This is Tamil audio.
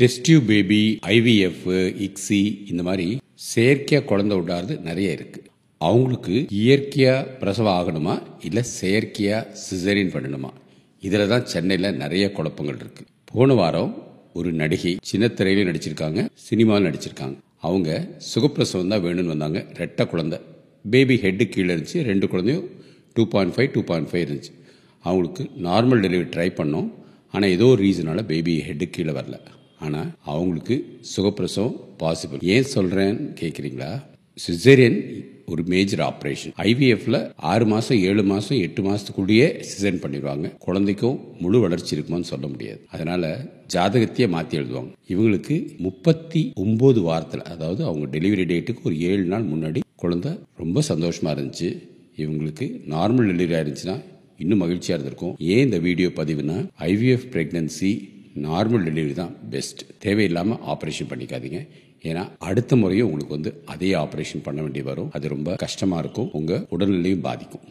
Test tube baby, IVF, ICSI இந்த மாதிரி செயற்கையாக குழந்தை விடாது நிறைய இருக்கு. அவங்களுக்கு இயற்கையாக பிரசவம் ஆகணுமா இல்லை செயற்கையாக சிசேரியன் பண்ணணுமா? இதில் தான் சென்னையில் நிறைய குழப்பங்கள் இருக்கு. போன வாரம் ஒரு நடிகை சின்ன திரையில நடிச்சிருக்காங்க, சினிமாவில் நடிச்சிருக்காங்க. அவங்க சுகப்பிரசவம் தான் வேணும்னு வந்தாங்க. ரெட்டை குழந்தை, பேபி ஹெட்டு கீழே இருந்துச்சு. 2 குழந்தையும் 2.5 இருந்துச்சு. அவங்களுக்கு நார்மல் டெலிவரி ட்ரை பண்ணோம். ஆனால் ஏதோ ஒரு ரீசனால பேபி ஹெட்டு கீழே வரல. ஆனால் அவங்களுக்கு சுகப்பிரசவம் பாசிபிள். ஏன் சொல்கிறேன்னு கேட்குறீங்களா? சிசேரியன் ஒரு மேஜர் ஆப்ரேஷன். ஐவிஎஃப்ல 6 மாதம் 7 மாதம் 8 மாதத்துக்குள்ளேயே சிசேரியன் பண்ணிடுவாங்க. குழந்தைக்கும் முழு வளர்ச்சி இருக்குமான்னு சொல்ல முடியாது. அதனால ஜாதகத்தையே மாற்றி எழுதுவாங்க. இவங்களுக்கு 39 வாரத்தில், அதாவது அவங்க டெலிவரி டேட்டுக்கு ஒரு 7 நாள் முன்னாடி குழந்தை ரொம்ப சந்தோஷமா இருந்துச்சு. இவங்களுக்கு நார்மல் டெலிவரி ஆயிருந்துச்சுன்னா இன்னும் மகிழ்ச்சியாக இருந்திருக்கும். ஏன் இந்த வீடியோ பதிவுனா, ஐவிஎஃப் பிரெக்னன்சி நார்மல் டெலிவரி தான் பெஸ்ட். தேவையில்லாமல் ஆப்ரேஷன் பண்ணிக்காதீங்க. ஏன்னா அடுத்த முறையும் உங்களுக்கு அதே ஆப்ரேஷன் பண்ண வேண்டி வரும். அது ரொம்ப கஷ்டமாக இருக்கும், உங்கள் உடல்நிலையும் பாதிக்கும்.